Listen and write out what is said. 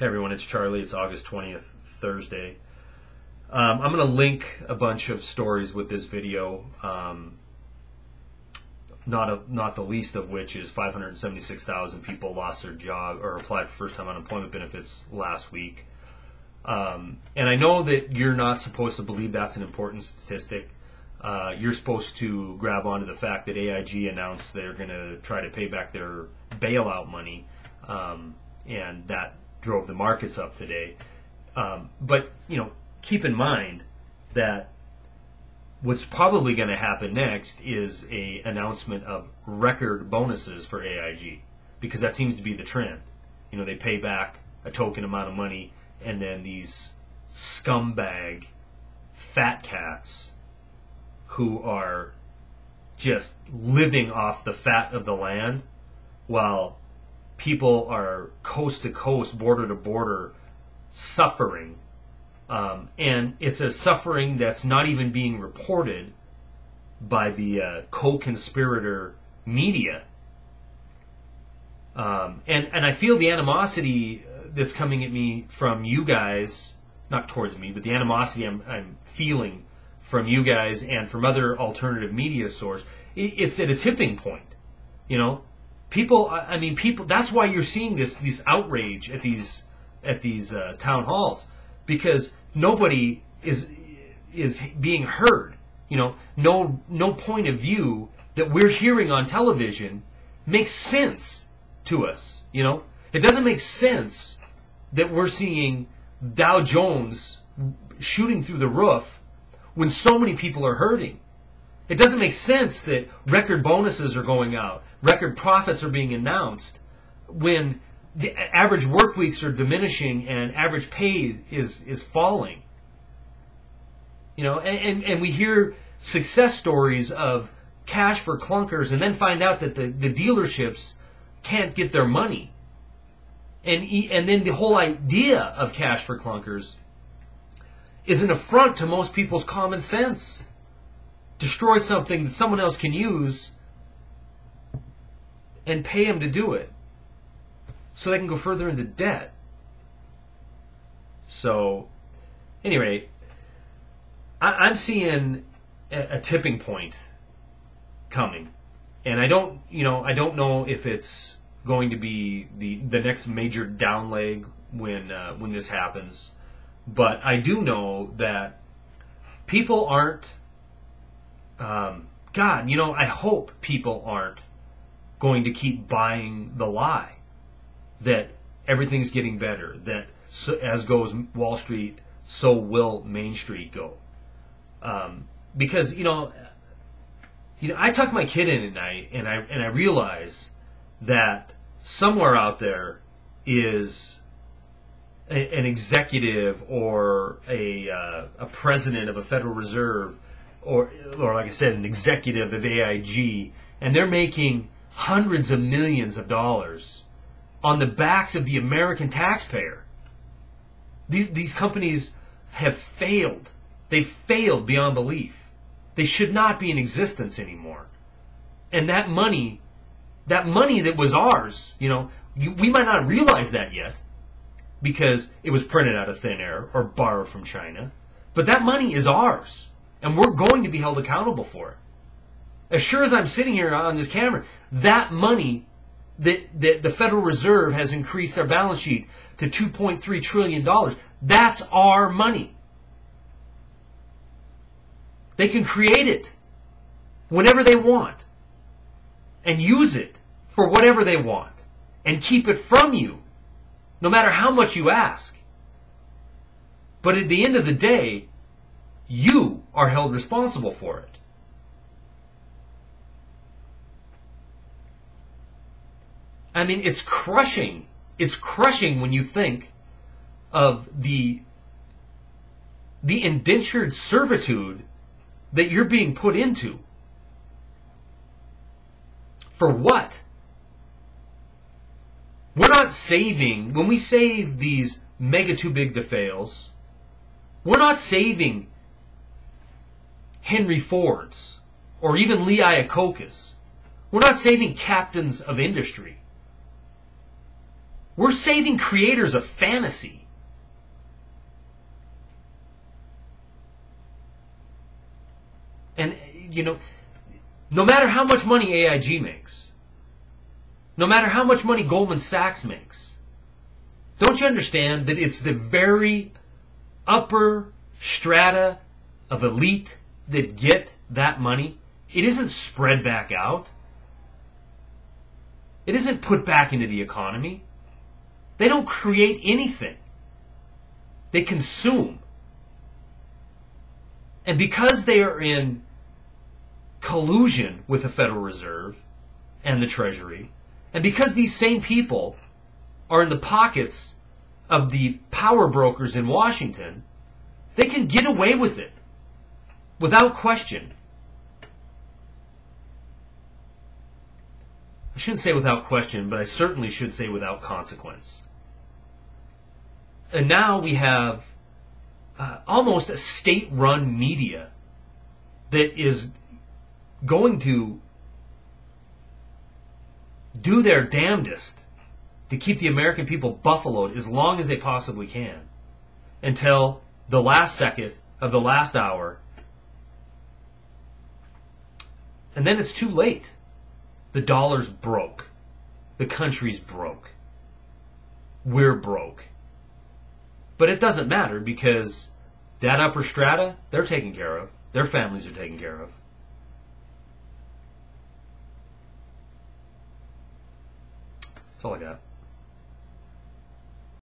Hey everyone, it's Charlie. It's August 20th, Thursday. I'm going to link a bunch of stories with this video, not the least of which is 576,000 people lost their job or applied for first-time unemployment benefits last week. And I know that you're not supposed to believe that's an important statistic. You're supposed to grab onto the fact that AIG announced they're going to try to pay back their bailout money, and that drove the markets up today. But keep in mind that what's probably going to happen next is a announcement of record bonuses for AIG, because that seems to be the trend. They pay back a token amount of money, and then these scumbag fat cats who are just living off the fat of the land while people are coast to coast, border to border, suffering. And it's a suffering that's not even being reported by the co-conspirator media. And I feel the animosity that's coming at me from you guys, not towards me, but the animosity I'm feeling from you guys and from other alternative media sources, it's at a tipping point. People. That's why you're seeing this outrage at these town halls, because nobody is being heard. No point of view that we're hearing on television makes sense to us. It doesn't make sense that we're seeing Dow Jones shooting through the roof when so many people are hurting. It doesn't make sense that record bonuses are going out, record profits are being announced, when the average work weeks are diminishing and average pay is falling. And we hear success stories of cash for clunkers and then find out that the dealerships can't get their money. And then the whole idea of cash for clunkers is an affront to most people's common sense. Destroy something that someone else can use and pay them to do it so they can go further into debt. So, anyway, I'm seeing a tipping point coming, and I don't know if it's going to be the next major down leg when this happens, but I do know that people aren't. I hope people aren't going to keep buying the lie that everything's getting better, that as goes Wall Street, so will Main Street go. Because I tuck my kid in at night, and I realize that somewhere out there is an executive or a president of a Federal Reserve, or like I said, an executive of AIG, and they're making hundreds of millions of dollars on the backs of the American taxpayer. These companies have failed. They've failed beyond belief. They should not be in existence anymore. And that money that was ours, we might not realize that yet because it was printed out of thin air or borrowed from China, but that money is ours. And we're going to be held accountable for it. As sure as I'm sitting here on this camera, that money that the Federal Reserve has increased their balance sheet to $2.3 trillion, that's our money. They can create it whenever they want and use it for whatever they want and keep it from you, no matter how much you ask. But at the end of the day, you are held responsible for it. It's crushing. It's crushing when you think of the indentured servitude that you're being put into. For what? We're not saving, when we save these mega too big to fails, we're not saving Henry Fords or even Lee Iacocca's. We're not saving captains of industry. We're saving creators of fantasy. And, no matter how much money AIG makes, no matter how much money Goldman Sachs makes, don't you understand that it's the very upper strata of elite that get that money? It isn't spread back out. It isn't put back into the economy. They don't create anything. They consume. And because they are in collusion with the Federal Reserve and the Treasury, and because these same people are in the pockets of the power brokers in Washington, they can get away with it without question. I shouldn't say without question, but I certainly should say without consequence. And now we have almost a state-run media that is going to do their damnedest to keep the American people buffaloed as long as they possibly can until the last second of the last hour. And then it's too late. The dollar's broke. The country's broke. We're broke. But it doesn't matter because that upper strata, they're taken care of. Their families are taken care of. That's all I got.